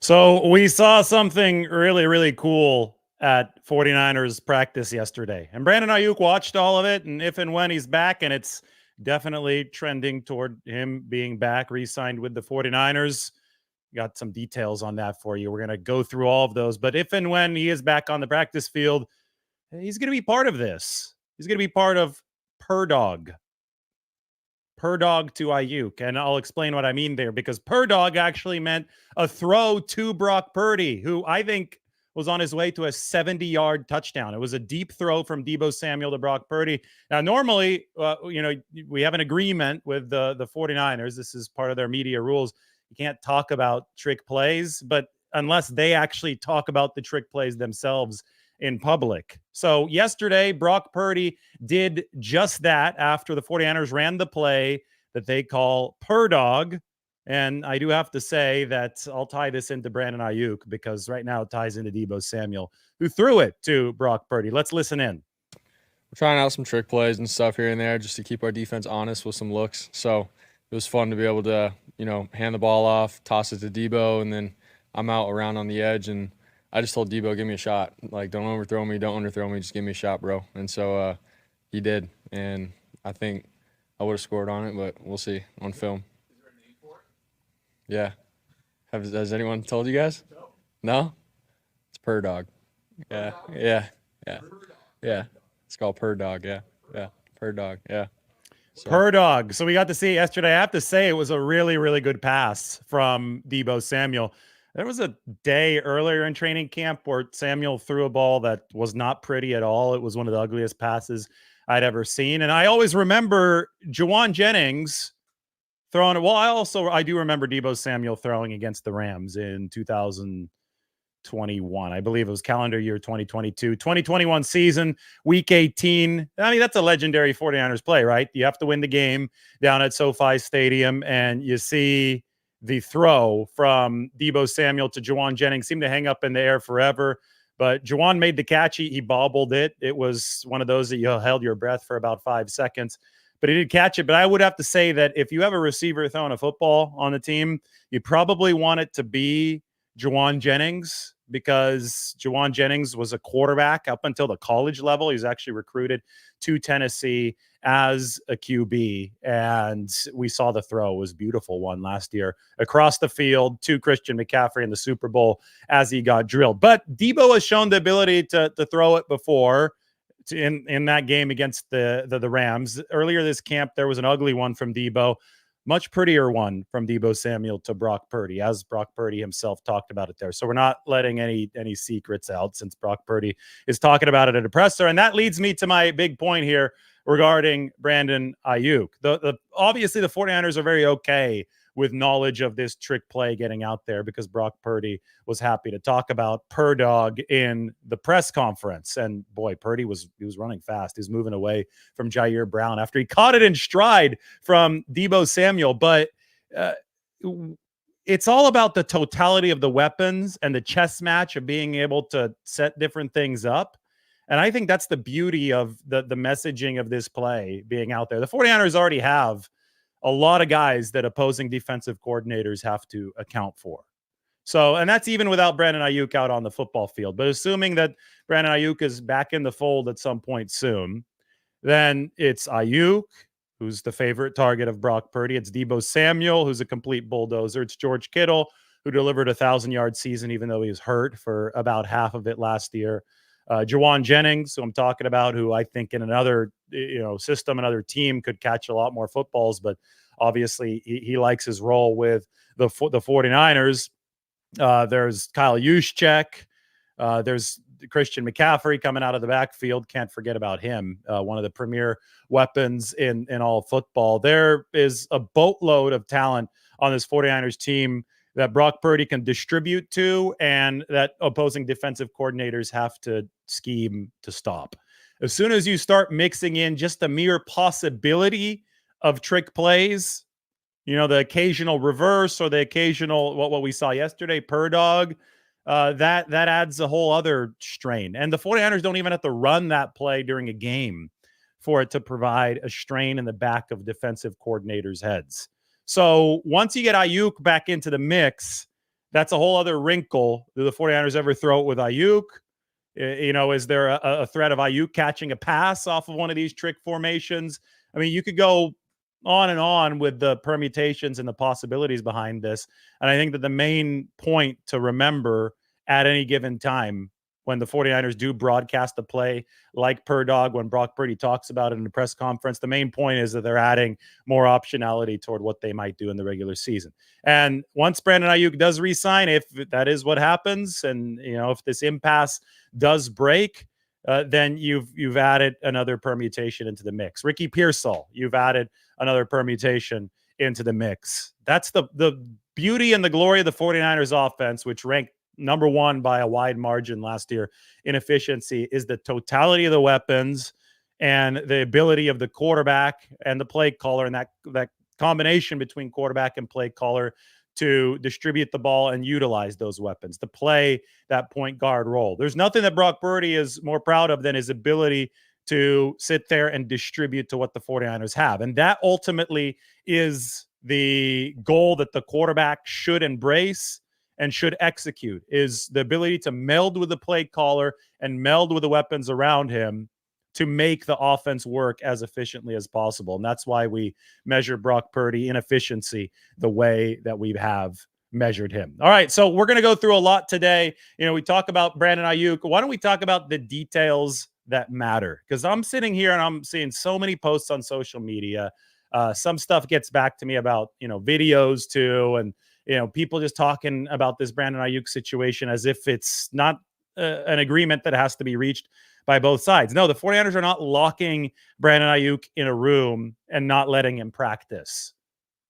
So we saw something really, really cool at 49ers practice yesterday. And Brandon Aiyuk watched all of it. And if and when he's back, and it's definitely trending toward him being back, re-signed with the 49ers. Got some details on that for you. We're going to go through all of those. But if and when he is back on the practice field, he's going to be part of this. He's going to be part of Pur-dog. Pur-dog to Aiyuk. And I'll explain what I mean there, because Pur-dog actually meant a throw to Brock Purdy, who I think was on his way to a 70-yard touchdown. It was a deep throw from Deebo Samuel to Brock Purdy. Now, normally, we have an agreement with the 49ers. This is part of their media rules. You can't talk about trick plays, but unless they actually talk about the trick plays themselves in public. So yesterday, Brock Purdy did just that after the 49ers ran the play that they call Pur-dog. And I do have to say that I'll tie this into Brandon Aiyuk, because right now it ties into Deebo Samuel, who threw it to Brock Purdy. Let's listen in. We're trying out some trick plays and stuff here and there just to keep our defense honest with some looks. So it was fun to be able to, hand the ball off, toss it to Deebo, and then I'm out around on the edge. And I just told Deebo, give me a shot. Like, don't overthrow me, don't underthrow me, just give me a shot, bro. And so he did. And I think I would have scored on it, but we'll see on film. Is there a name for it? Yeah. Has anyone told you guys? No. No? It's Pur-dog. Yeah. Pur-dog? Yeah. Pur-dog. Yeah. It's called Pur-dog. Yeah. Pur-dog. Yeah. So. Pur-dog. So we got to see it yesterday. I have to say it was a really, really good pass from Deebo Samuel. There was a day earlier in training camp where Samuel threw a ball that was not pretty at all. It was one of the ugliest passes I'd ever seen. And I always remember Juwan Jennings throwing it. Well, I do remember Deebo Samuel throwing against the Rams in 2021. I believe it was calendar year 2022. 2021 season, week 18. I mean, that's a legendary 49ers play, right? You have to win the game down at SoFi Stadium, and you see the throw from Deebo Samuel to Juwan Jennings seemed to hang up in the air forever. But Juwan made the catch. He bobbled it. It was one of those that you held your breath for about 5 seconds. But he did catch it. But I would have to say that if you have a receiver throwing a football on the team, you probably want it to be Juwan Jennings, because Juwan Jennings was a quarterback up until the college level. He was actually recruited to Tennessee as a QB, and we saw the throw. It was a beautiful one last year across the field to Christian McCaffrey in the Super Bowl as he got drilled. But Deebo has shown the ability to throw it before in that game against the Rams. Earlier this camp, there was an ugly one from Deebo. Much prettier one from Deebo Samuel to Brock Purdy, as Brock Purdy himself talked about it there. So we're not letting any secrets out, since Brock Purdy is talking about it at a presser. And that leads me to my big point here regarding Brandon Aiyuk. Obviously, the 49ers are very okay with knowledge of this trick play getting out there, because Brock Purdy was happy to talk about Pur-dog in the press conference. And boy, Purdy was running fast. He was moving away from Jair Brown after he caught it in stride from Deebo Samuel. But it's all about the totality of the weapons and the chess match of being able to set different things up. And I think that's the beauty of the messaging of this play being out there. The 49ers already have a lot of guys that opposing defensive coordinators have to account for. So, and that's even without Brandon Aiyuk out on the football field. But assuming that Brandon Aiyuk is back in the fold at some point soon, then it's Aiyuk, who's the favorite target of Brock Purdy. It's Deebo Samuel, who's a complete bulldozer. It's George Kittle, who delivered a 1,000-yard season, even though he was hurt for about half of it last year. Juwan Jennings, who I'm talking about, who I think in another system, another team could catch a lot more footballs, but obviously he likes his role with the 49ers. There's Kyle Juszczyk. There's Christian McCaffrey coming out of the backfield. Can't forget about him. One of the premier weapons in all football. There is a boatload of talent on this 49ers team that Brock Purdy can distribute to, and that opposing defensive coordinators have to scheme to stop. As soon as you start mixing in just a mere possibility of trick plays, the occasional reverse or the occasional, what we saw yesterday, Pur-dog, that adds a whole other strain. And the 49ers don't even have to run that play during a game for it to provide a strain in the back of defensive coordinators' heads. So once you get Aiyuk back into the mix, that's a whole other wrinkle. Do the 49ers ever throw it with Aiyuk? Is there a threat of Aiyuk catching a pass off of one of these trick formations? I mean, you could go on and on with the permutations and the possibilities behind this. And I think that the main point to remember at any given time when the 49ers do broadcast a play like Pur-dog, when Brock Purdy talks about it in the press conference, the main point is that they're adding more optionality toward what they might do in the regular season. And once Brandon Aiyuk does re-sign, if that is what happens, and if this impasse does break, then you've added another permutation into the mix. Ricky Pearsall, you've added another permutation into the mix. That's the beauty and the glory of the 49ers offense, which ranked number one by a wide margin last year in efficiency, is the totality of the weapons and the ability of the quarterback and the play caller, and that combination between quarterback and play caller to distribute the ball and utilize those weapons, to play that point guard role. There's nothing that Brock Purdy is more proud of than his ability to sit there and distribute to what the 49ers have. And that ultimately is the goal that the quarterback should embrace and should execute, is the ability to meld with the play caller and meld with the weapons around him to make the offense work as efficiently as possible. And that's why we measure Brock Purdy in efficiency the way that we have measured him. All right, so we're going to go through a lot today. We talk about Brandon Aiyuk. Why don't we talk about the details that matter? Because I'm sitting here and I'm seeing so many posts on social media. Some stuff gets back to me about, videos too. And, people just talking about this Brandon Aiyuk situation as if it's not an agreement that has to be reached by both sides. No, the 49ers are not locking Brandon Aiyuk in a room and not letting him practice.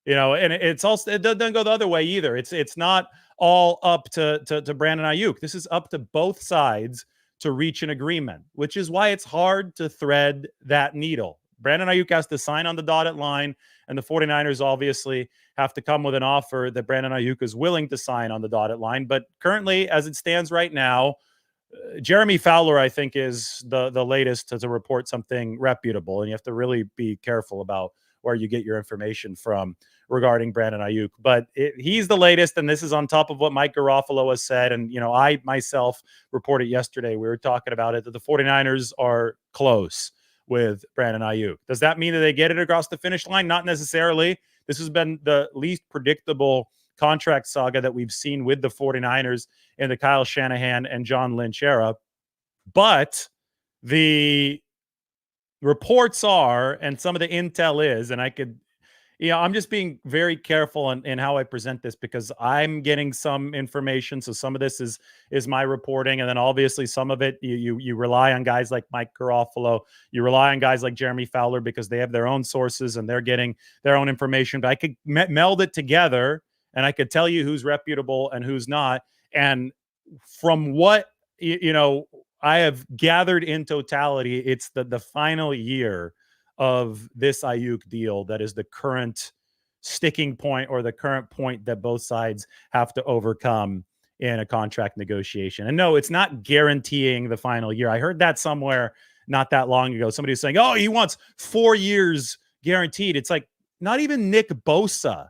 And it's also, it doesn't go the other way either. It's not all up to Brandon Aiyuk. This is up to both sides to reach an agreement, which is why it's hard to thread that needle. Brandon Aiyuk has to sign on the dotted line, and the 49ers obviously have to come with an offer that Brandon Aiyuk is willing to sign on the dotted line. But currently, as it stands right now, Jeremy Fowler, I think, is the latest to report something reputable, and you have to really be careful about where you get your information from regarding Brandon Aiyuk. But he's the latest, and this is on top of what Mike Garofalo has said. And, I myself reported yesterday, we were talking about it, that the 49ers are close with Brandon Aiyuk. Does that mean that they get it across the finish line? Not necessarily. This has been the least predictable contract saga that we've seen with the 49ers in the Kyle Shanahan and John Lynch era. But the reports are, and some of the intel is, and I'm just being very careful in how I present this, because I'm getting some information. So some of this is my reporting. And then obviously some of it, you rely on guys like Mike Garofalo. You rely on guys like Jeremy Fowler because they have their own sources and they're getting their own information. But I could meld it together and I could tell you who's reputable and who's not. And from what, I have gathered in totality, it's the final year of this Aiyuk deal that is the current sticking point, or the current point that both sides have to overcome in a contract negotiation. And no, it's not guaranteeing the final year. I heard that somewhere not that long ago. Somebody was saying, oh, he wants 4 years guaranteed. It's like, not even Nick Bosa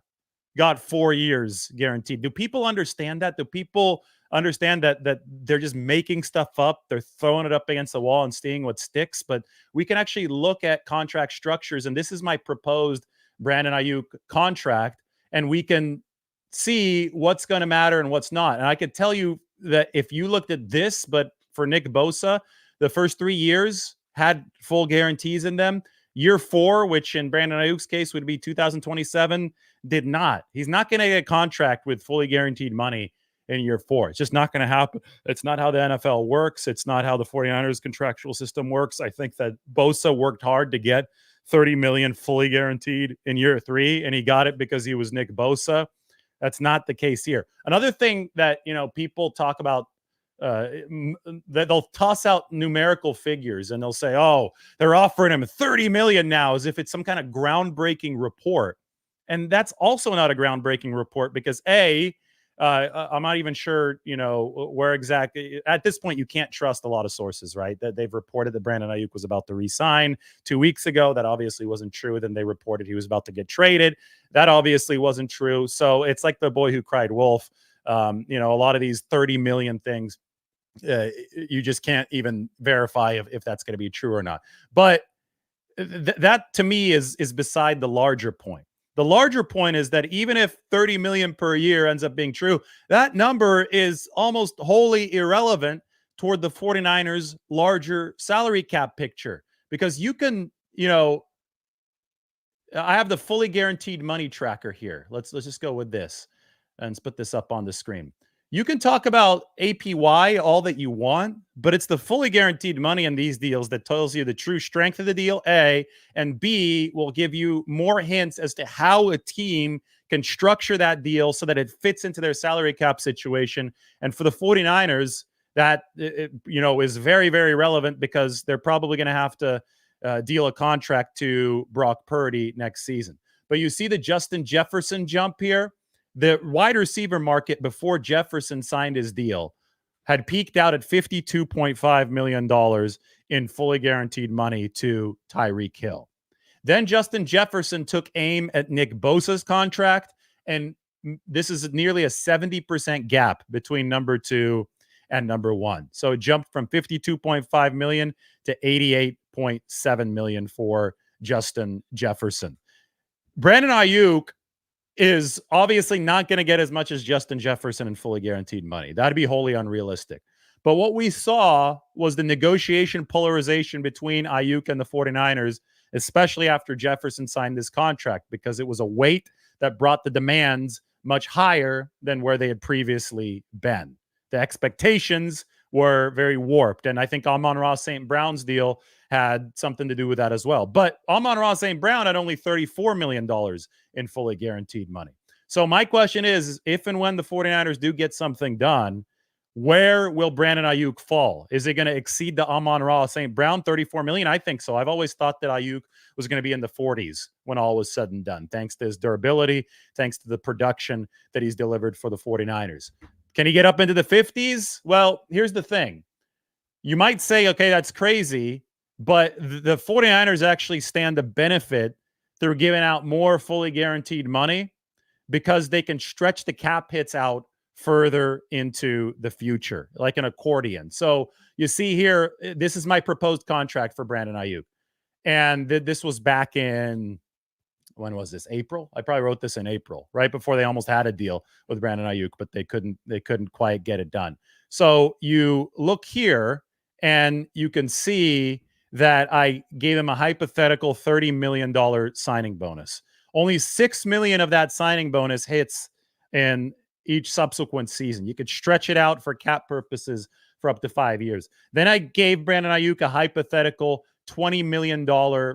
got 4 years guaranteed. Do people understand that? Do people understand that they're just making stuff up? They're throwing it up against the wall and seeing what sticks. But we can actually look at contract structures, and this is my proposed Brandon Aiyuk contract, and we can see what's going to matter and what's not. And I could tell you that if you looked at this, but for Nick Bosa, the first 3 years had full guarantees in them. Year 4, which in Brandon Aiyuk's case would be 2027, did not. He's not going to get a contract with fully guaranteed money in year 4. It's just not going to happen. It's not how the NFL works. It's not how the 49ers contractual system works. I think that Bosa worked hard to get $30 million fully guaranteed in year 3, and he got it because he was Nick Bosa. That's not the case here. Another thing that, people talk about, that they'll toss out numerical figures and they'll say, oh, they're offering him $30 million now, as if it's some kind of groundbreaking report. And that's also not a groundbreaking report, because I'm not even sure, where exactly. At this point, you can't trust a lot of sources, right? That they've reported that Brandon Aiyuk was about to re-sign 2 weeks ago. That obviously wasn't true. Then they reported he was about to get traded. That obviously wasn't true. So it's like the boy who cried wolf. You know, a lot of these 30 million things, you just can't even verify if that's going to be true or not. But that to me is beside the larger point. The larger point is that even if 30 million per year ends up being true, that number is almost wholly irrelevant toward the 49ers larger salary cap picture, because you can, you know, I have the fully guaranteed money tracker here. Let's just go with this and let's put this up on the screen. You can talk about APY all that you want, but it's the fully guaranteed money in these deals that tells you the true strength of the deal, A, and B, will give you more hints as to how a team can structure that deal so that it fits into their salary cap situation. And for the 49ers, that, you know, is very, very relevant, because they're probably going to have to deal a contract to Brock Purdy next season. But you see the Justin Jefferson jump here. The wide receiver market before Jefferson signed his deal had peaked out at $52.5 million in fully guaranteed money to Tyreek Hill. Then Justin Jefferson took aim at Nick Bosa's contract, and this is nearly a 70% gap between number 2 and number 1. So it jumped from 52.5 million to 88.7 million for Justin Jefferson. Brandon Aiyuk is obviously not going to get as much as Justin Jefferson in fully guaranteed money. That'd be wholly unrealistic. But what we saw was the negotiation polarization between Aiyuk and the 49ers, especially after Jefferson signed this contract, because it was a weight that brought the demands much higher than where they had previously been. The expectations were very warped. And I think Amon-Ra St. Brown's deal had something to do with that as well. But Amon-Ra St. Brown had only $34 million in fully guaranteed money. So my question is, if and when the 49ers do get something done, where will Brandon Aiyuk fall? Is it going to exceed the Amon-Ra St. Brown $34 million? I think so. I've always thought that Aiyuk was going to be in the 40s when all was said and done, thanks to his durability, thanks to the production that he's delivered for the 49ers. Can he get up into the 50s? Well, here's the thing. You might say, okay, that's crazy, but the 49ers actually stand to benefit through giving out more fully guaranteed money, because they can stretch the cap hits out further into the future, like an accordion. So you see here, this is my proposed contract for Brandon Aiyuk. And this was back in, when was this? April? I probably wrote this in April, right before they almost had a deal with Brandon Aiyuk, but they couldn't quite get it done. So you look here and you can see that I gave him a hypothetical $30 million signing bonus. Only $6 million of that signing bonus hits in each subsequent season. You could stretch it out for cap purposes for up to 5 years. Then I gave Brandon Aiyuk a hypothetical $20 million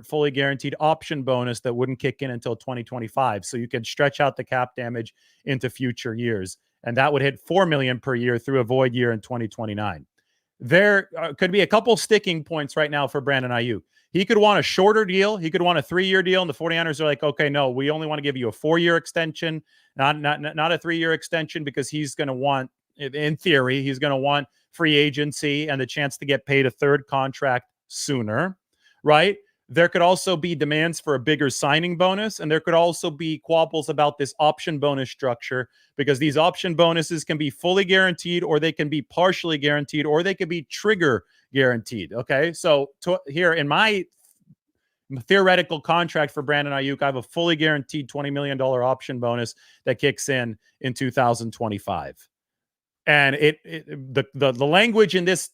fully guaranteed option bonus that wouldn't kick in until 2025. So you could stretch out the cap damage into future years. And that would hit $4 million per year through a void year in 2029. There could be a couple sticking points right now for Brandon Aiyuk. He could want a shorter deal. He could want a 3-year deal. And the 49ers are like, okay, no, we only want to give you a 4-year extension, not a 3-year extension, because he's going to want, in theory, he's going to want free agency and the chance to get paid a third contract sooner, right? There could also be demands for a bigger signing bonus, and there could also be quabbles about this option bonus structure, because these option bonuses can be fully guaranteed, or they can be partially guaranteed, or they could be trigger guaranteed. Okay, so here in my theoretical contract for Brandon Aiyuk, I have a fully guaranteed $20 million option bonus that kicks in 2025. And the language in this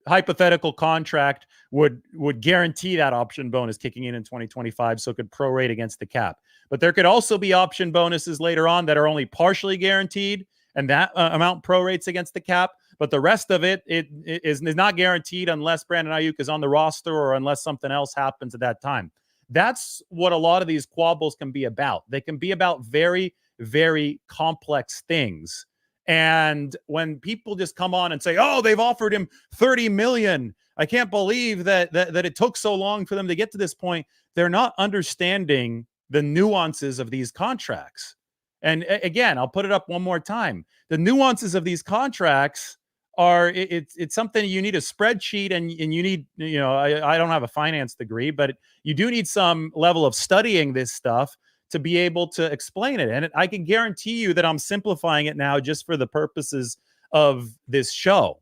hypothetical contract would guarantee that option bonus kicking in 2025, so it could prorate against the cap. But there could also be option bonuses later on that are only partially guaranteed, and that amount prorates against the cap. But the rest of it is not guaranteed unless Brandon Aiyuk is on the roster or unless something else happens at that time. That's what a lot of these quabbles can be about. They can be about very, very complex things. And when people just come on and say, oh, they've offered him $30 million, I can't believe that it took so long for them to get to this point. They're not understanding the nuances of these contracts. And again, I'll put it up one more time. The nuances of these contracts are, it's something you need a spreadsheet, and you need, I don't have a finance degree, but you do need some level of studying this stuff to be able to explain it. And I can guarantee you that I'm simplifying it now just for the purposes of this show.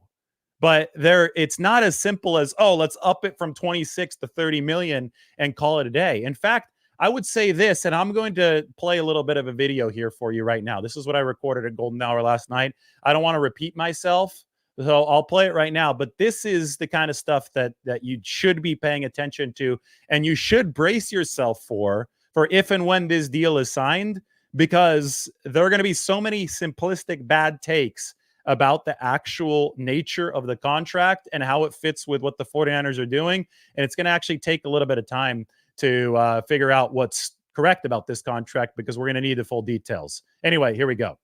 But it's not as simple as, oh, let's up it from 26 to 30 million and call it a day. In fact, I would say this, and I'm going to play a little bit of a video here for you right now. This is what I recorded at Golden Hour last night. I don't want to repeat myself, so I'll play it right now. But this is the kind of stuff that you should be paying attention to, and you should brace yourself for if and when this deal is signed, because there are going to be so many simplistic bad takes about the actual nature of the contract and how it fits with what the 49ers are doing. And it's going to actually take a little bit of time to figure out what's correct about this contract, because we're going to need the full details. Anyway, here we go.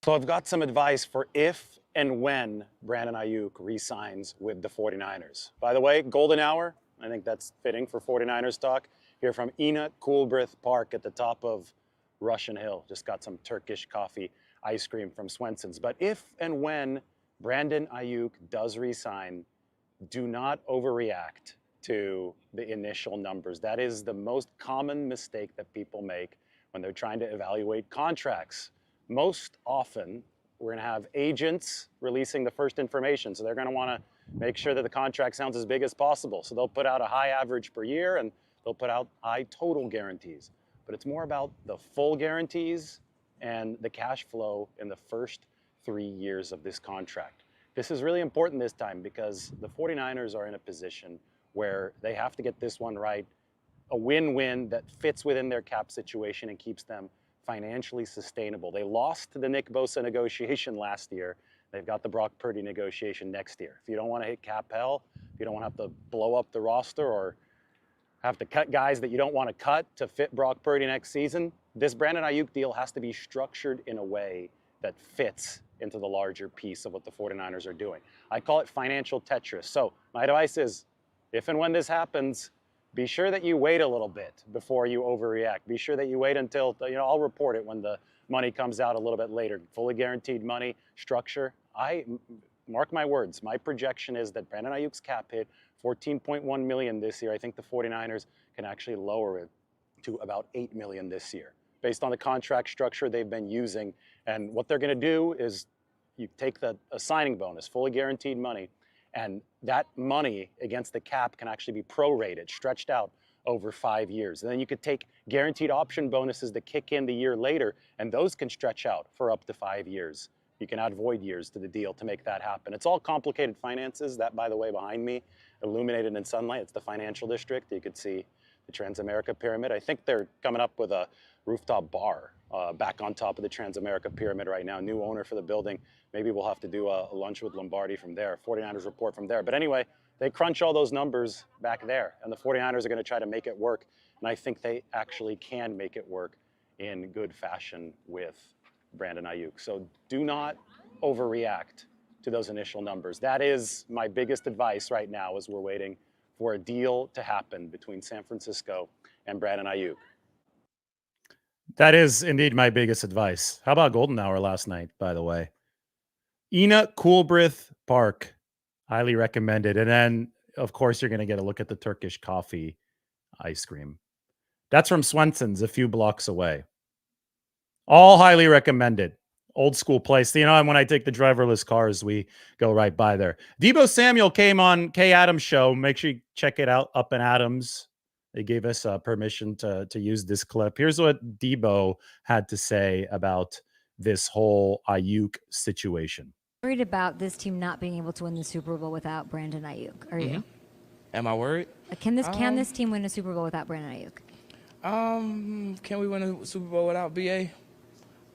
So I've got some advice for if and when Brandon Aiyuk re-signs with the 49ers. By the way, Golden Hour, I think that's fitting for 49ers talk, here from Ina Coolbrith Park at the top of Russian Hill. Just got some Turkish coffee ice cream from Swenson's. But if and when Brandon Aiyuk does resign, do not overreact to the initial numbers. That is the most common mistake that people make when they're trying to evaluate contracts. Most often, we're going to have agents releasing the first information. So they're going to want to make sure that the contract sounds as big as possible. So they'll put out a high average per year and they'll put out high total guarantees. But it's more about the full guarantees and the cash flow in the first 3 years of this contract. This is really important this time because the 49ers are in a position where they have to get this one right, a win-win that fits within their cap situation and keeps them financially sustainable. They lost the Nick Bosa negotiation last year. They've got the Brock Purdy negotiation next year. If you don't want to hit cap hell, if you don't want to have to blow up the roster or have to cut guys that you don't want to cut to fit Brock Purdy next season, this Brandon Aiyuk deal has to be structured in a way that fits into the larger piece of what the 49ers are doing. I call it financial Tetris. So my advice is, if and when this happens, be sure that you wait a little bit before you overreact. Be sure that you wait until, I'll report it when the money comes out a little bit later. Fully guaranteed money structure. Mark my words, my projection is that Brandon Aiyuk's cap hit $14.1 million this year. I think the 49ers can actually lower it to about $8 million this year, based on the contract structure they've been using. And what they're going to do is you take a signing bonus, fully guaranteed money, and that money against the cap can actually be prorated, stretched out over 5 years. And then you could take guaranteed option bonuses that kick in the year later, and those can stretch out for up to 5 years. You can add void years to the deal to make that happen. It's all complicated finances. That, by the way, behind me, illuminated in sunlight, it's the financial district. You could see the Transamerica Pyramid. I think they're coming up with a rooftop bar back on top of the Transamerica Pyramid right now. New owner for the building. Maybe we'll have to do a lunch with Lombardi from there. 49ers report from there. But anyway, they crunch all those numbers back there, and the 49ers are going to try to make it work. And I think they actually can make it work in good fashion with Brandon Aiyuk. So do not overreact to those initial numbers. That is my biggest advice right now as we're waiting for a deal to happen between San Francisco and Brandon Aiyuk. That is indeed my biggest advice. How about Golden Hour last night, by the way? Ina Coolbrith Park, highly recommended. And then, of course, you're going to get a look at the Turkish coffee ice cream. That's from Swenson's, a few blocks away. All highly recommended. Old school place. And when I take the driverless cars, we go right by there. Deebo Samuel came on Kay Adams' show. Make sure you check it out, Up and Adams. They gave us permission to use this clip. Here's what Deebo had to say about this whole Aiyuk situation. Worried about this team not being able to win the Super Bowl without Brandon Aiyuk? Are you? Am I worried? Can this team win a Super Bowl without Brandon Aiyuk? Can we win a Super Bowl without BA?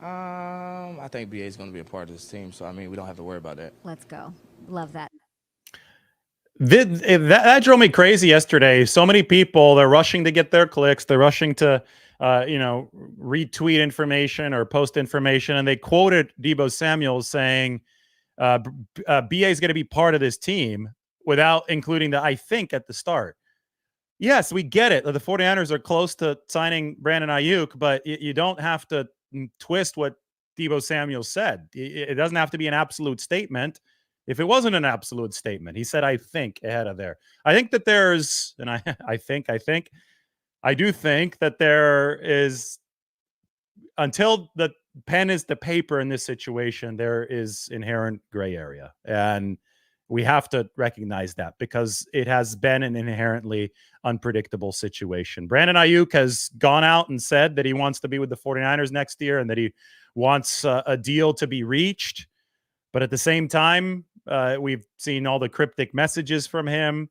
I think BA is going to be a part of this team, so we don't have to worry about that. Let's go. Love that. That drove me crazy yesterday. So many people, they're rushing to get their clicks. They're rushing to, retweet information or post information. And they quoted Deebo Samuel saying, BA is going to be part of this team without including the I think at the start. Yes, we get it. The 49ers are close to signing Brandon Aiyuk, but you don't have to twist what Deebo Samuel said. It doesn't have to be an absolute statement. If it wasn't an absolute statement, he said, I think ahead of there. I think that there's, and I do think that there is until the pen is the paper in this situation, there is inherent gray area. And we have to recognize that because it has been an inherently unpredictable situation. Brandon Aiyuk has gone out and said that he wants to be with the 49ers next year and that he wants a deal to be reached. But at the same time, we've seen all the cryptic messages from him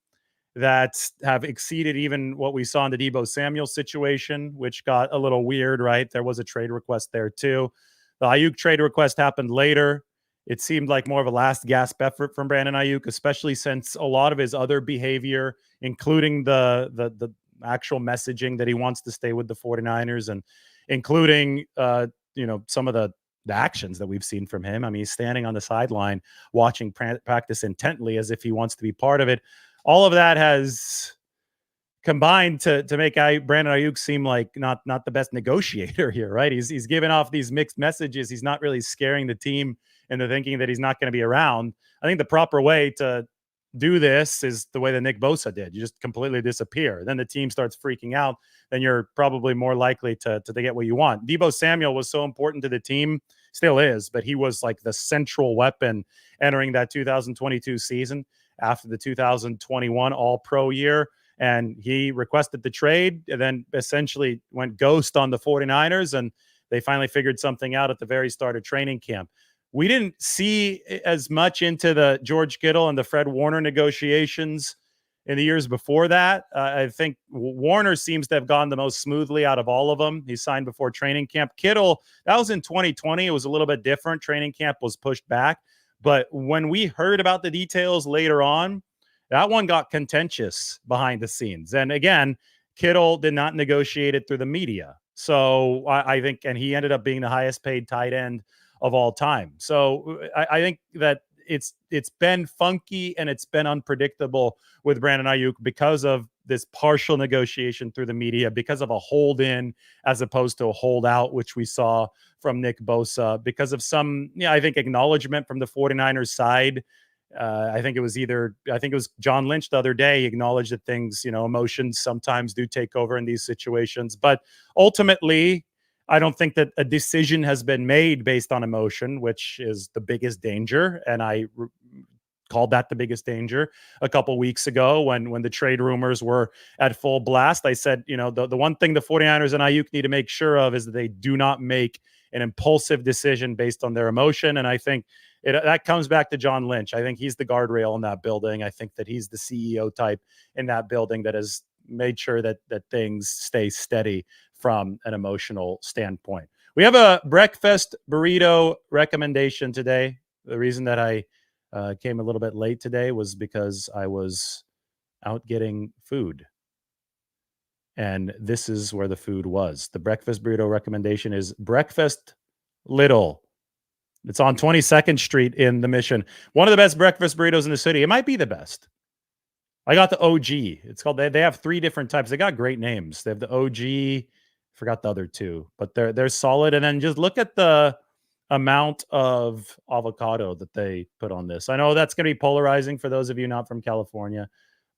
that have exceeded even what we saw in the Deebo Samuel situation, which got a little weird, right? There was a trade request there too. The Aiyuk trade request happened later. It seemed like more of a last gasp effort from Brandon Aiyuk, especially since a lot of his other behavior, including the actual messaging that he wants to stay with the 49ers and including some of the actions that we've seen from him. I mean, he's standing on the sideline watching practice intently as if he wants to be part of it. All of that has combined to make Brandon Aiyuk seem like not the best negotiator here, right? He's giving off these mixed messages. He's not really scaring the team into thinking that he's not going to be around. I think the proper way to do this is the way that Nick Bosa did. You just completely disappear. Then the team starts freaking out. Then you're probably more likely to get what you want. Deebo Samuel was so important to the team, still is, but he was like the central weapon entering that 2022 season after the 2021 All-Pro year. And he requested the trade and then essentially went ghost on the 49ers. And they finally figured something out at the very start of training camp. We didn't see as much into the George Kittle and the Fred Warner negotiations in the years before that. I think Warner seems to have gone the most smoothly out of all of them. He signed before training camp. Kittle, that was in 2020. It was a little bit different. Training camp was pushed back. But when we heard about the details later on, that one got contentious behind the scenes. And again, Kittle did not negotiate it through the media. So I think, and he ended up being the highest paid tight end of all time. So I think that it's been funky and it's been unpredictable with Brandon Aiyuk because of this partial negotiation through the media, because of a hold in as opposed to a hold out, which we saw from Nick Bosa, because of some, I think, acknowledgement from the 49ers side. I think it was John Lynch the other day. He acknowledged that things, emotions sometimes do take over in these situations. But ultimately, I don't think that a decision has been made based on emotion, which is the biggest danger. And I called that the biggest danger a couple weeks ago when the trade rumors were at full blast. I said, the one thing the 49ers and Aiyuk need to make sure of is that they do not make an impulsive decision based on their emotion. And I think that comes back to John Lynch. I think he's the guardrail in that building. I think that he's the CEO type in that building that has made sure that things stay steady from an emotional standpoint. We have a breakfast burrito recommendation today. The reason that I came a little bit late today was because I was out getting food. And this is where the food was. The breakfast burrito recommendation is Breakfast Little. It's on 22nd Street in the Mission. One of the best breakfast burritos in the city. It might be the best. I got the OG. It's called, they have 3 different types. They got great names. They have the OG, forgot the other 2, but they're solid. And then just look at the amount of avocado that they put on this. I know that's going to be polarizing for those of you not from California,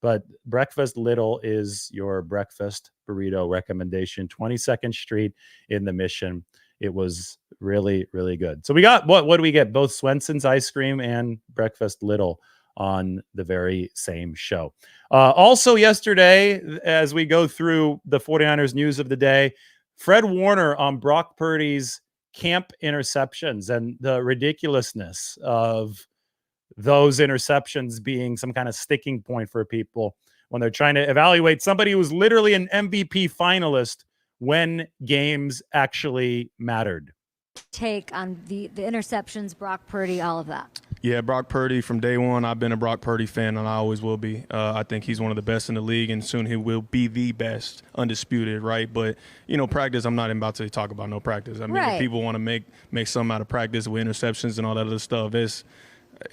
but Breakfast Little is your breakfast burrito recommendation. 22nd Street in the Mission. It was really, really good. So we got, what do we get? Both Swenson's ice cream and Breakfast Little on the very same show. Also yesterday, as we go through the 49ers news of the day, Fred Warner on Brock Purdy's camp interceptions and the ridiculousness of those interceptions being some kind of sticking point for people when they're trying to evaluate somebody who was literally an MVP finalist when games actually mattered. Take on the interceptions, Brock Purdy, all of that. Yeah, Brock Purdy from day one. I've been a Brock Purdy fan, and I always will be. I think he's one of the best in the league, and soon he will be the best, undisputed, right? But, practice, I'm not about to talk about no practice. I mean, right. If people want to make something out of practice with interceptions and all that other stuff,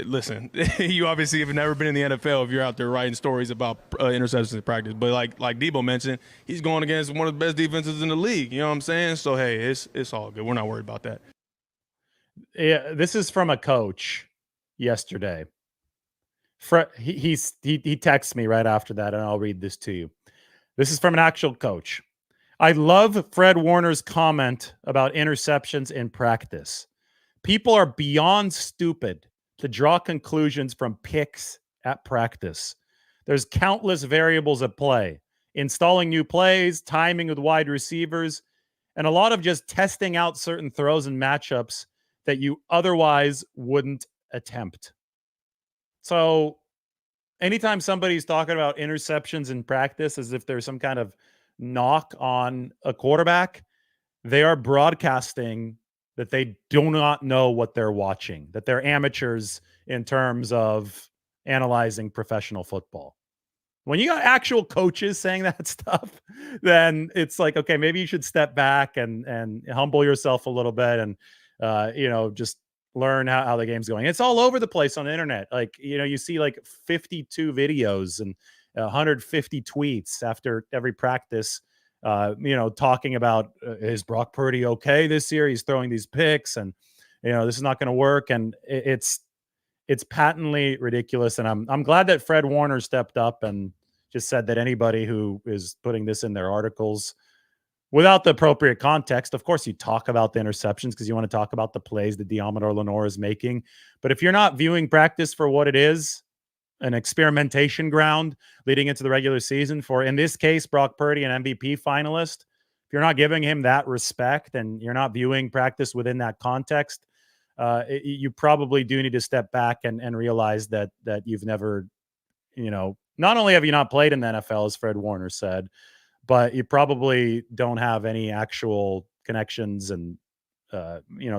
listen, you obviously have never been in the NFL if you're out there writing stories about interceptions in practice. But like Deebo mentioned, he's going against one of the best defenses in the league. You know what I'm saying? So, hey, it's all good. We're not worried about that. Yeah, this is from a coach yesterday. He texts me right after that, and I'll read this to you. This is from an actual coach. I love Fred Warner's comment about interceptions in practice. People are beyond stupid to draw conclusions from picks at practice. There's countless variables at play. Installing new plays, timing with wide receivers, and a lot of just testing out certain throws and matchups that you otherwise wouldn't attempt. So anytime somebody's talking about interceptions in practice as if there's some kind of knock on a quarterback, they are broadcasting that they do not know what they're watching, that they're amateurs in terms of analyzing professional football. When you got actual coaches saying that stuff, then it's like, okay, maybe you should step back and humble yourself a little bit and just learn how the game's going. It's all over the place on the internet. Like, you see like 52 videos and 150 tweets after every practice, talking about is Brock Purdy okay this year? He's throwing these picks and, this is not going to work. And it's patently ridiculous. And I'm glad that Fred Warner stepped up and just said that anybody who is putting this in their articles without the appropriate context, of course, you talk about the interceptions because you want to talk about the plays that Deommodore Lenoir is making. But if you're not viewing practice for what it is, an experimentation ground leading into the regular season for, in this case, Brock Purdy, an MVP finalist, if you're not giving him that respect and you're not viewing practice within that context, you probably do need to step back and realize that you've never, not only have you not played in the NFL, as Fred Warner said, but you probably don't have any actual connections and,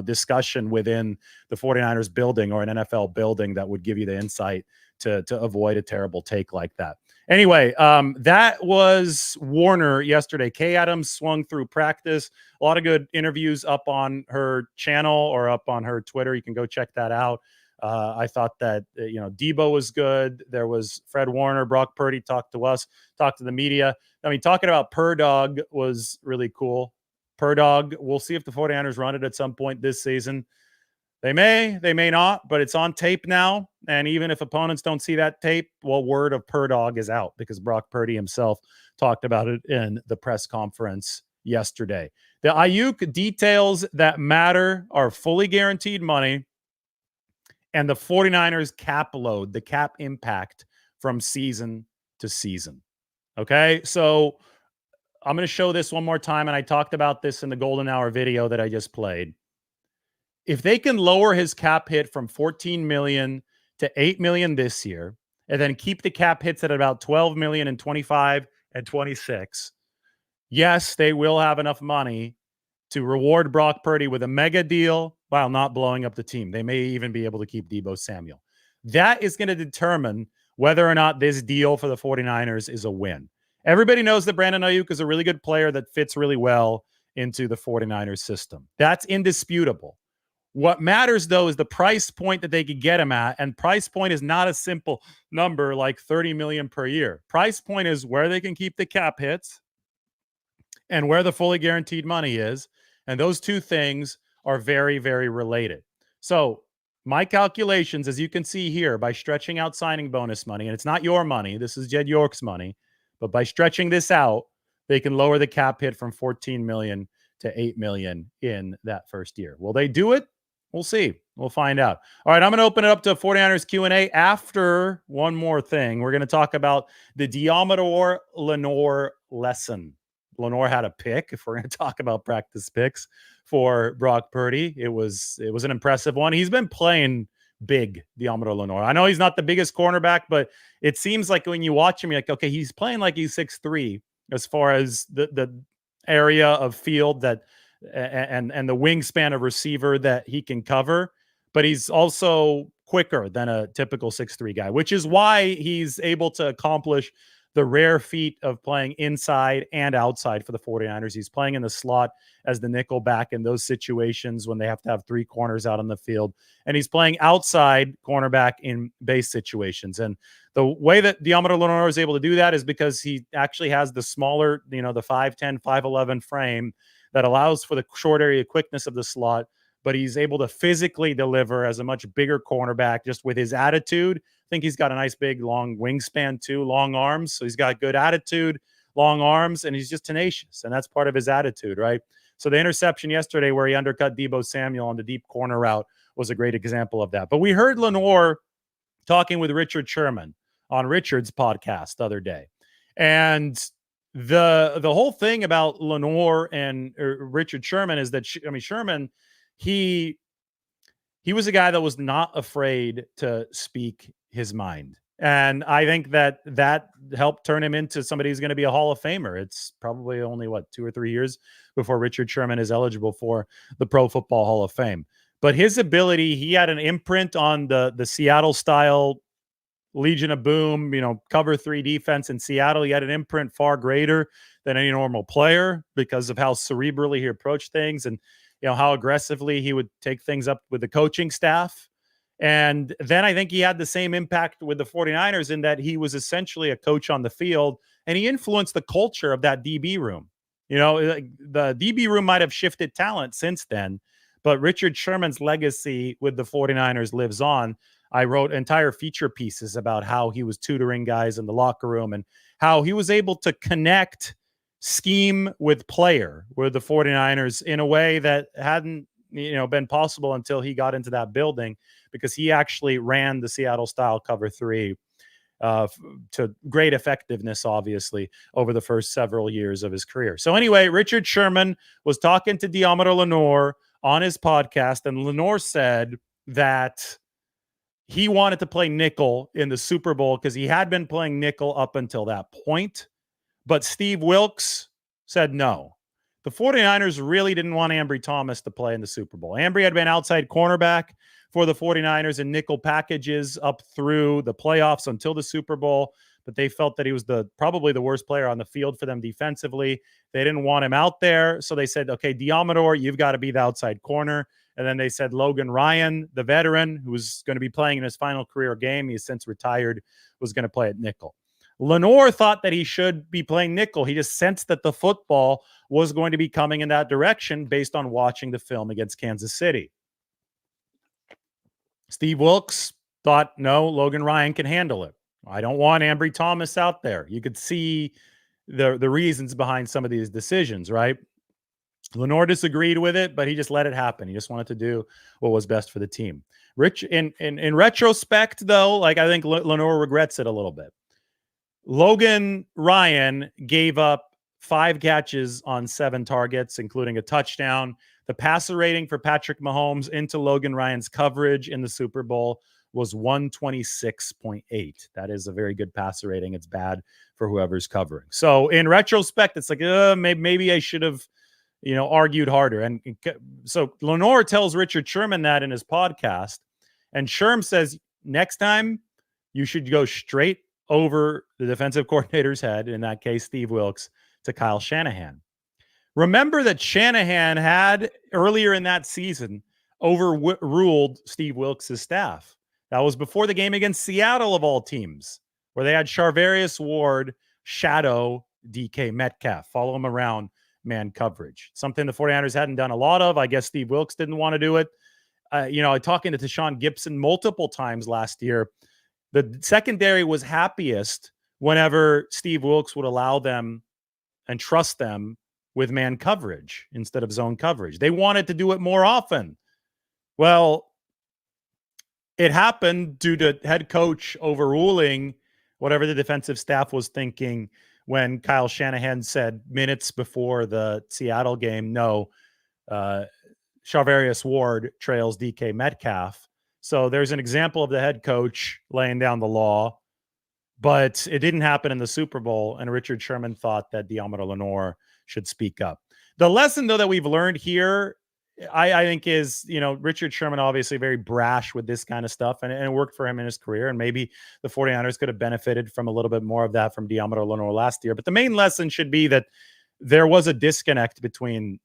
discussion within the 49ers building or an NFL building that would give you the insight to avoid a terrible take like that. Anyway, that was Warner yesterday. Kay Adams swung through practice. A lot of good interviews up on her channel or up on her Twitter. You can go check that out. I thought that, Deebo was good. There was Fred Warner, Brock Purdy talked to us, talked to the media. I mean, talking about Pur-dog was really cool. Pur-dog, we'll see if the 49ers run it at some point this season. They may not, but it's on tape now. And even if opponents don't see that tape, well, word of Pur-dog is out because Brock Purdy himself talked about it in the press conference yesterday. The Aiyuk details that matter are fully guaranteed money and the 49ers cap load, the cap impact from season to season. Okay, so I'm going to show this one more time, and I talked about this in the Golden Hour video that I just played. If they can lower his cap hit from $14 million to $8 million this year, and then keep the cap hits at about $12 million in 25 and 26, yes, they will have enough money to reward Brock Purdy with a mega deal while not blowing up the team. They may even be able to keep Deebo Samuel. That is going to determine whether or not this deal for the 49ers is a win. Everybody knows that Brandon Aiyuk is a really good player that fits really well into the 49ers system. That's indisputable. What matters, though, is the price point that they could get him at. And price point is not a simple number like $30 million per year. Price point is where they can keep the cap hits and where the fully guaranteed money is. And those two things are very, very related. So my calculations, as you can see here, by stretching out signing bonus money, and it's not your money, this is Jed York's money, but by stretching this out, they can lower the cap hit from $14 million to $8 million in that first year. Will they do it? We'll see. We'll find out. All right, I'm going to open it up to 49ers Q&A after one more thing. We're going to talk about the Deommodore Lenoir lesson. Lenoir had a pick, if we're going to talk about practice picks for Brock Purdy. It was an impressive one. He's been playing big, Deommodore Lenoir. I know he's not the biggest cornerback, but it seems like when you watch him, you're like, okay, he's playing like he's 6'3" as far as the area of field that and the wingspan of receiver that he can cover. But he's also quicker than a typical 6'3" guy, which is why he's able to accomplish the rare feat of playing inside and outside for the 49ers. He's playing in the slot as the nickel back in those situations when they have to have three corners out on the field. And he's playing outside cornerback in base situations. And the way that Deommodore Lenoir is able to do that is because he actually has the smaller, the 5'10", 5'11" frame that allows for the short area quickness of the slot, but he's able to physically deliver as a much bigger cornerback just with his attitude. I think he's got a nice big long wingspan too, long arms. So he's got good attitude, long arms, and he's just tenacious, and that's part of his attitude, right? So the interception yesterday where he undercut Deebo Samuel on the deep corner route was a great example of that. But we heard Lenoir talking with Richard Sherman on Richard's podcast the other day. And the whole thing about Lenoir and Richard Sherman is that, Sherman, he was a guy that was not afraid to speak his mind. And I think that helped turn him into somebody who's going to be a Hall of Famer. It's probably only, 2 or 3 years before Richard Sherman is eligible for the Pro Football Hall of Fame. But his ability, he had an imprint on the Seattle-style Legion of Boom, cover 3 defense in Seattle. He had an imprint far greater than any normal player because of how cerebrally he approached things and, how aggressively he would take things up with the coaching staff. And then I think he had the same impact with the 49ers in that he was essentially a coach on the field, and he influenced the culture of that DB room. The DB room might have shifted talent since then, but Richard Sherman's legacy with the 49ers lives on. I wrote entire feature pieces about how he was tutoring guys in the locker room and how he was able to connect scheme with player with the 49ers in a way that hadn't, been possible until he got into that building, because he actually ran the Seattle style cover 3 to great effectiveness, obviously, over the first several years of his career. So anyway, Richard Sherman was talking to Deommodore Lenoir on his podcast, and Lenoir said that he wanted to play nickel in the Super Bowl because he had been playing nickel up until that point. But Steve Wilks said no. The 49ers really didn't want Ambry Thomas to play in the Super Bowl. Ambry had been outside cornerback for the 49ers in nickel packages up through the playoffs until the Super Bowl, but they felt that he was probably the worst player on the field for them defensively. They didn't want him out there, so they said, okay, Deommodore, you've got to be the outside corner. And then they said Logan Ryan, the veteran, who was going to be playing in his final career game, he's since retired, was going to play at nickel. Lenoir thought that he should be playing nickel. He just sensed that the football was going to be coming in that direction based on watching the film against Kansas City. Steve Wilks thought, no, Logan Ryan can handle it. I don't want Ambry Thomas out there. You could see the reasons behind some of these decisions, right? Lenoir disagreed with it, but he just let it happen. He just wanted to do what was best for the team. Rich, in retrospect, though, I think Lenoir regrets it a little bit. Logan Ryan gave up 5 catches on 7 targets, including a touchdown. The passer rating for Patrick Mahomes into Logan Ryan's coverage in the Super Bowl was 126.8. That is a very good passer rating. It's bad for whoever's covering. So in retrospect, it's like, maybe I should have, argued harder. And so Lenoir tells Richard Sherman that in his podcast, and Sherm says, next time you should go straight over the defensive coordinator's head, in that case, Steve Wilks, to Kyle Shanahan. Remember that Shanahan had earlier in that season overruled Steve Wilks' staff. That was before the game against Seattle, of all teams, where they had Charvarius Ward shadow DK Metcalf, follow him around man coverage. Something the 49ers hadn't done a lot of. I guess Steve Wilks didn't want to do it. Talking to Tashawn Gibson multiple times last year, the secondary was happiest whenever Steve Wilks would allow them and trust them with man coverage instead of zone coverage. They wanted to do it more often. Well, it happened due to head coach overruling whatever the defensive staff was thinking when Kyle Shanahan said minutes before the Seattle game, no, Charvarius Ward trails DK Metcalf. So there's an example of the head coach laying down the law, but it didn't happen in the Super Bowl, and Richard Sherman thought that Deommodore Lenoir should speak up. The lesson, though, that we've learned here, I think is, Richard Sherman obviously very brash with this kind of stuff, and it worked for him in his career, and maybe the 49ers could have benefited from a little bit more of that from Deommodore Lenoir last year. But the main lesson should be that there was a disconnect between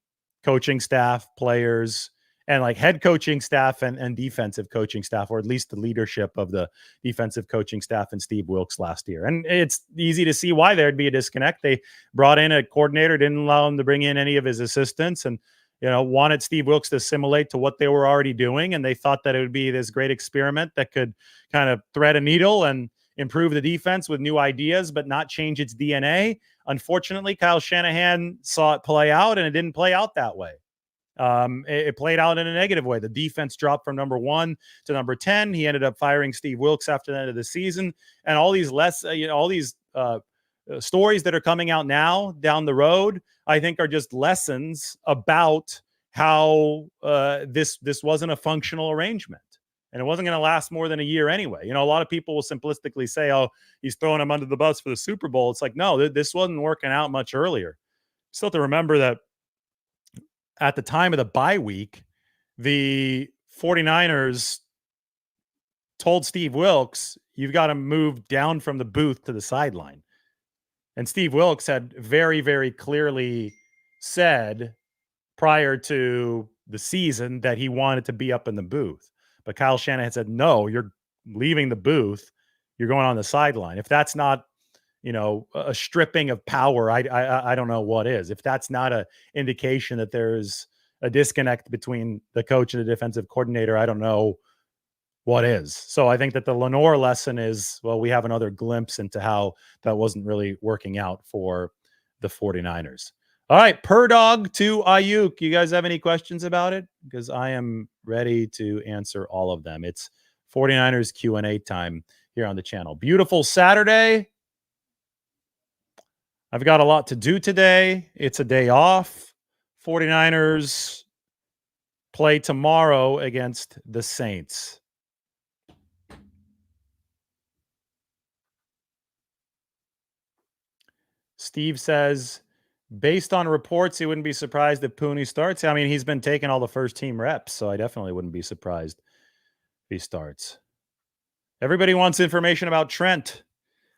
coaching staff, players, and head coaching staff and defensive coaching staff, or at least the leadership of the defensive coaching staff and Steve Wilks last year. And it's easy to see why there'd be a disconnect. They brought in a coordinator, didn't allow him to bring in any of his assistants, and wanted Steve Wilks to assimilate to what they were already doing. And they thought that it would be this great experiment that could kind of thread a needle. And improve the defense with new ideas, but not change its DNA. Unfortunately, Kyle Shanahan saw it play out, and it didn't play out that way. It played out in a negative way. The defense dropped from number 1 to number 10. He ended up firing Steve Wilks after the end of the season, and all these stories that are coming out now down the road, I think, are just lessons about how this wasn't a functional arrangement, and it wasn't going to last more than a year anyway. A lot of people will simplistically say, "Oh, he's throwing him under the bus for the Super Bowl." It's like, no, this wasn't working out much earlier. Still have to remember that at the time of the bye week, the 49ers told Steve Wilks, "You've got to move down from the booth to the sideline." And Steve Wilks had very, very clearly said prior to the season that he wanted to be up in the booth. But Kyle Shanahan said, "No, you're leaving the booth. You're going on the sideline." If that's not, a stripping of power, I don't know what is. If that's not an indication that there's a disconnect between the coach and the defensive coordinator, I don't know what is. So I think that the Lenoir lesson is, well, we have another glimpse into how that wasn't really working out for the 49ers. All right, Pur-dog to Aiyuk. You guys have any questions about it? Because I am ready to answer all of them. It's 49ers Q&A time here on the channel. Beautiful Saturday. I've got a lot to do today. It's a day off. 49ers play tomorrow against the Saints. Steve says, based on reports, he wouldn't be surprised if Pooney starts. I mean, he's been taking all the first team reps, so I definitely wouldn't be surprised if he starts. Everybody wants information about Trent.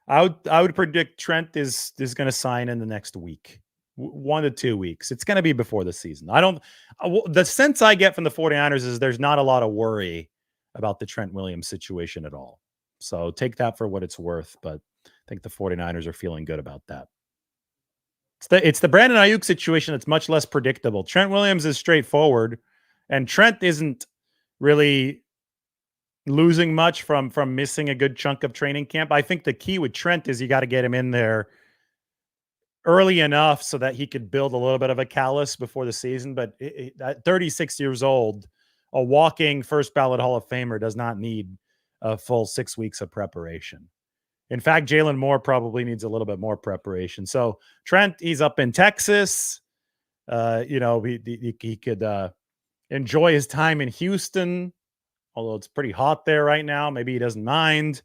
I would predict Trent is going to sign in the next week, 1 to 2 weeks. It's going to be before the season. The sense I get from the 49ers is there's not a lot of worry about the Trent Williams situation at all. So take that for what it's worth, but I think the 49ers are feeling good about that. It's the Brandon Aiyuk situation that's much less predictable. Trent Williams is straightforward, and Trent isn't really losing much from missing a good chunk of training camp. I think the key with Trent is you got to get him in there early enough so that he could build a little bit of a callus before the season. But at 36 years old, a walking first ballot Hall of Famer does not need a full 6 weeks of preparation. In fact, Jalen Moore probably needs a little bit more preparation. So Trent, he's up in Texas. He could enjoy his time in Houston, although it's pretty hot there right now. Maybe he doesn't mind.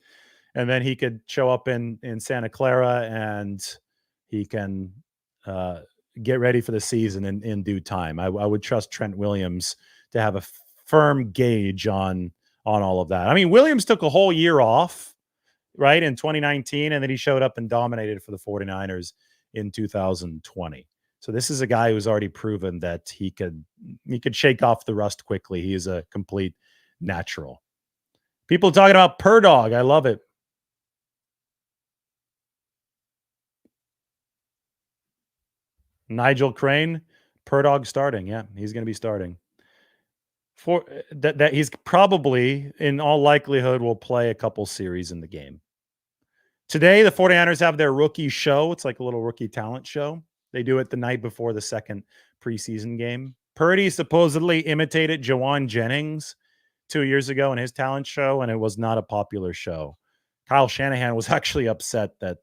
And then he could show up in Santa Clara, and he can get ready for the season in due time. I would trust Trent Williams to have a firm gauge on all of that. I mean, Williams took a whole year off, right, in 2019, and then he showed up and dominated for the 49ers in 2020. So this is a guy who's already proven that he could shake off the rust quickly. He is a complete natural. People talking about Pur-dog. I love it. Nigel Crane, Pur-dog starting. Yeah, he's going to be starting. For that he's probably, in all likelihood, will play a couple series in the game. Today, the 49ers have their rookie show. It's like a little rookie talent show. They do it the night before the second preseason game. Purdy supposedly imitated Jawan Jennings 2 years ago in his talent show, and it was not a popular show. Kyle Shanahan was actually upset that,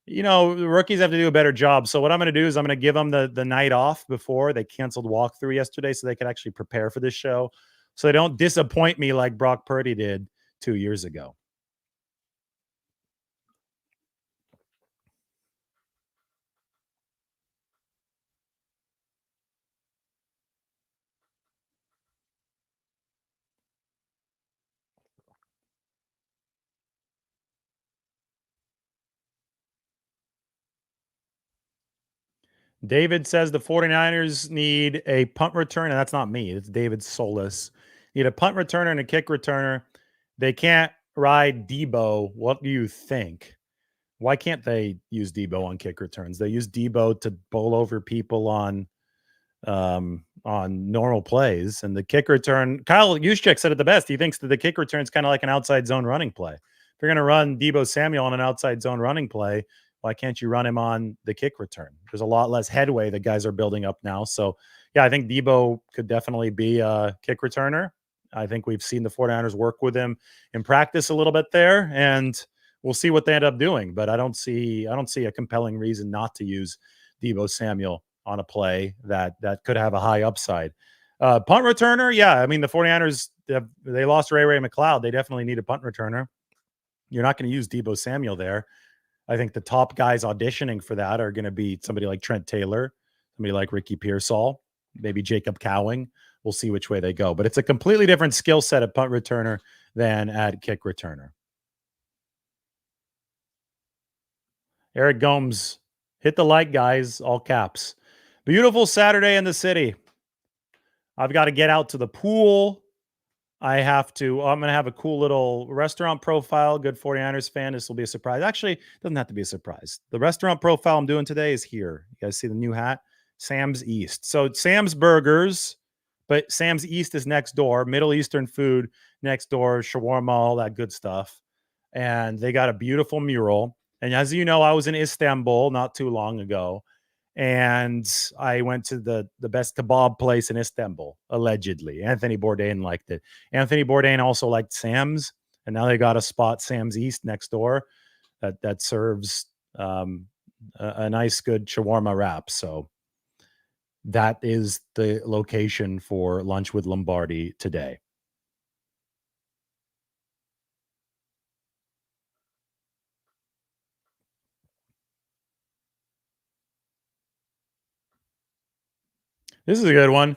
the rookies have to do a better job. So what I'm going to do is I'm going to give them the night off before. They canceled walkthrough yesterday so they could actually prepare for this show, so they don't disappoint me like Brock Purdy did 2 years ago. David says the 49ers need a punt return, and that's not me. It's David Solis. Need a punt returner and a kick returner. They can't ride Deebo. What do you think? Why can't they use Deebo on kick returns? They use Deebo to bowl over people on normal plays. And the kick return, Kyle Juszczyk said it the best. He thinks that the kick return is kind of like an outside zone running play. If you're going to run Deebo Samuel on an outside zone running play, why can't you run him on the kick return? There's a lot less headway that guys are building up now. So, yeah, I think Deebo could definitely be a kick returner. I think we've seen the 49ers work with him in practice a little bit there, and we'll see what they end up doing. But I don't see a compelling reason not to use Deebo Samuel on a play that could have a high upside. Punt returner, yeah. I mean, the 49ers, they lost Ray McCloud. They definitely need a punt returner. You're not going to use Deebo Samuel there. I think the top guys auditioning for that are going to be somebody like Trent Taylor, somebody like Ricky Pearsall, maybe Jacob Cowing. We'll see which way they go. But it's a completely different skill set at punt returner than at kick returner. Eric Gomes, hit the like, guys, all caps. Beautiful Saturday in the city. I've got to get out to the pool. I'm going to have a cool little restaurant profile. Good 49ers fan. This will be a surprise. Actually, it doesn't have to be a surprise. The restaurant profile I'm doing today is here. You guys see the new hat? Sam's East. So Sam's Burgers, but Sam's East is next door. Middle Eastern food next door, shawarma, all that good stuff. And they got a beautiful mural. And as you know, I was in Istanbul not too long ago. And I went to the best kebab place in Istanbul, allegedly. Anthony Bourdain liked it. Anthony Bourdain also liked Sam's, and now they got a spot, Sam's East, next door, that serves a nice, good shawarma wrap. So that is the location for Lunch with Lombardi today. This is a good one.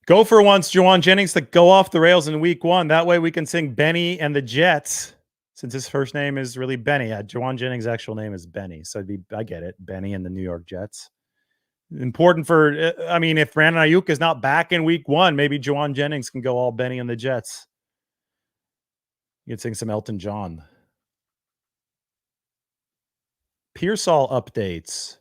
Go for once, Juwan Jennings, to go off the rails in week 1. That way we can sing Benny and the Jets, since his first name is really Benny. Juwan Jennings' actual name is Benny. So I get it. Benny and the New York Jets. Important for, if Brandon Aiyuk is not back in week 1, maybe Juwan Jennings can go all Benny and the Jets. You can sing some Elton John. Pearsall updates.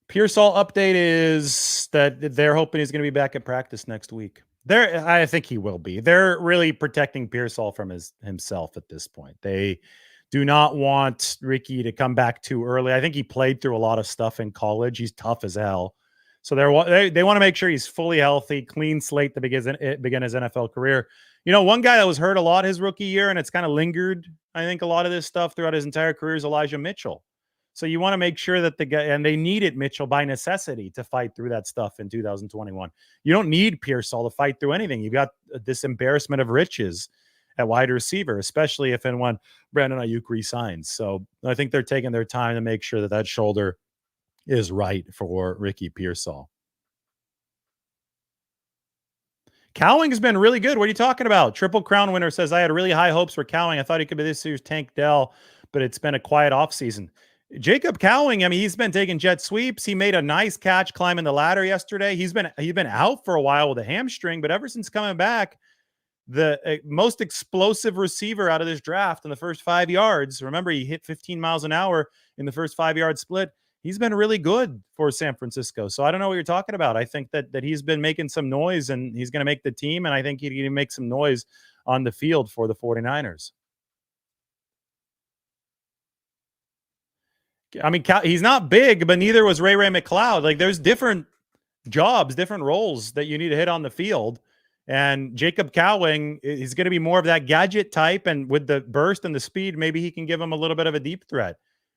Pearsall update is that they're hoping he's going to be back at practice next week. I think he will be. They're really protecting Pearsall from himself at this point. They do not want Ricky to come back too early. I think he played through a lot of stuff in college. He's tough as hell. So they want to make sure he's fully healthy, clean slate to begin his NFL career. You know, one guy that was hurt a lot his rookie year, and it's kind of lingered, I think, a lot of this stuff throughout his entire career, is Elijah Mitchell. So you want to make sure that the guy, and they needed Mitchell by necessity to fight through that stuff in 2021. You don't need Pearsall to fight through anything. You've got this embarrassment of riches at wide receiver, especially if and when Brandon Aiyuk resigns. So I think they're taking their time to make sure that shoulder is right for Ricky Pearsall. Cowing has been really good. What are you talking about? Triple Crown winner says, I had really high hopes for Cowing. I thought he could be this year's Tank Dell, but it's been a quiet offseason. Jacob Cowing, he's been taking jet sweeps. He made a nice catch climbing the ladder yesterday. He's been out for a while with a hamstring, but ever since coming back, the most explosive receiver out of this draft in the first 5 yards. Remember, he hit 15 miles an hour in the first 5-yard split. He's been really good for San Francisco. So I don't know what you're talking about. I think that he's been making some noise, and he's going to make the team, and I think he's going to make some noise on the field for the 49ers. He's not big, but neither was Ray McCloud. Like, there's different jobs, different roles that you need to hit on the field. And Jacob Cowing is going to be more of that gadget type. And with the burst and the speed, maybe he can give him a little bit of a deep threat.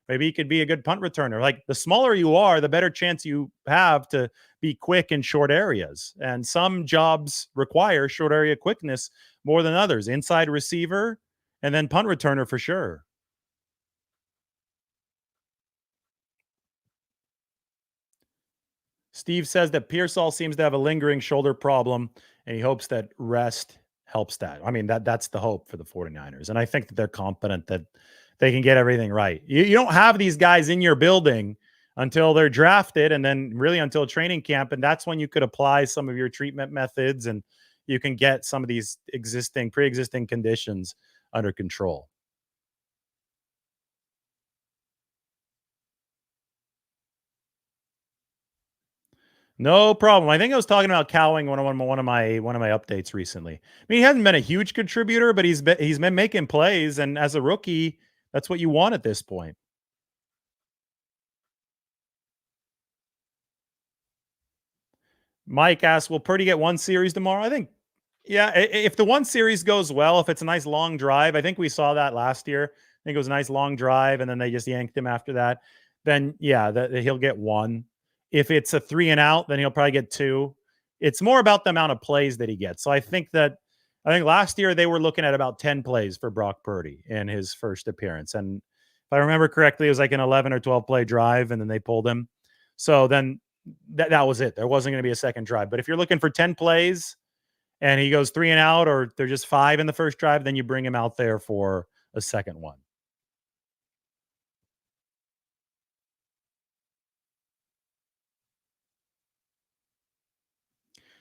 Maybe he could be a good punt returner. Like, the smaller you are, the better chance you have to be quick in short areas. And some jobs require short area quickness more than others. Inside receiver and then punt returner for sure. Steve says that Pearsall seems to have a lingering shoulder problem, and he hopes that rest helps that. That's the hope for the 49ers. And I think that they're confident that they can get everything right. You don't have these guys in your building until they're drafted, and then really until training camp. And that's when you could apply some of your treatment methods, and you can get some of these pre-existing conditions under control. No problem. I think I was talking about Cowing one of my updates recently. I mean, he hasn't been a huge contributor, but he's been making plays, and as a rookie, that's what you want at this point. Mike asks, will Purdy get one series tomorrow? I think, yeah, if the one series goes well, if it's a nice long drive, I think we saw that last year. I think it was a nice long drive, and then they just yanked him after that. Then, yeah, he'll get one. If it's a 3 and out, then he'll probably get 2. It's more about the amount of plays that he gets. So I think last year they were looking at about 10 plays for Brock Purdy in his first appearance. And if I remember correctly, it was like an 11 or 12 play drive, and then they pulled him. So then that was it. There wasn't going to be a second drive. But if you're looking for 10 plays and he goes 3 and out, or they're just 5 in the first drive, then you bring him out there for a second one.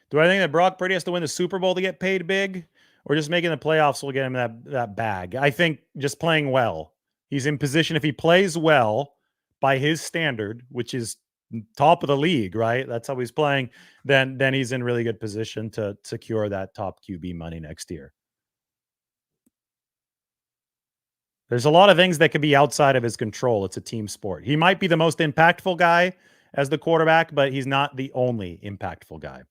Do I think that Brock Purdy has to win the Super Bowl to get paid big, or just making the playoffs will get him that bag? I think just playing well. He's in position. If he plays well by his standard, which is top of the league, right? That's how he's playing. Then he's in really good position to secure that top QB money next year. There's a lot of things that could be outside of his control. It's a team sport. He might be the most impactful guy as the quarterback, but he's not the only impactful guy.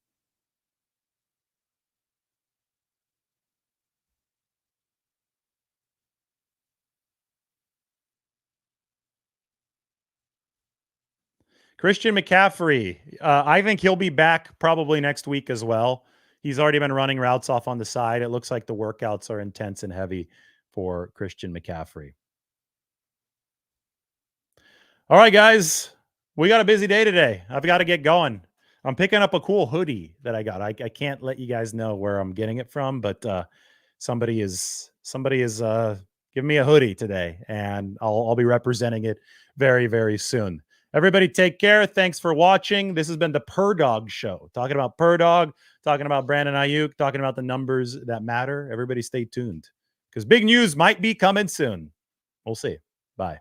Christian McCaffrey, I think he'll be back probably next week as well. He's already been running routes off on the side. It looks like the workouts are intense and heavy for Christian McCaffrey. All right, guys, we got a busy day today. I've got to get going. I'm picking up a cool hoodie that I got. I can't let you guys know where I'm getting it from, but somebody is giving me a hoodie today, and I'll be representing it very, very soon. Everybody take care. Thanks for watching. This has been the Pur-dog Show. Talking about Pur-dog, talking about Brandon Aiyuk, talking about the numbers that matter. Everybody stay tuned because big news might be coming soon. We'll see. Bye.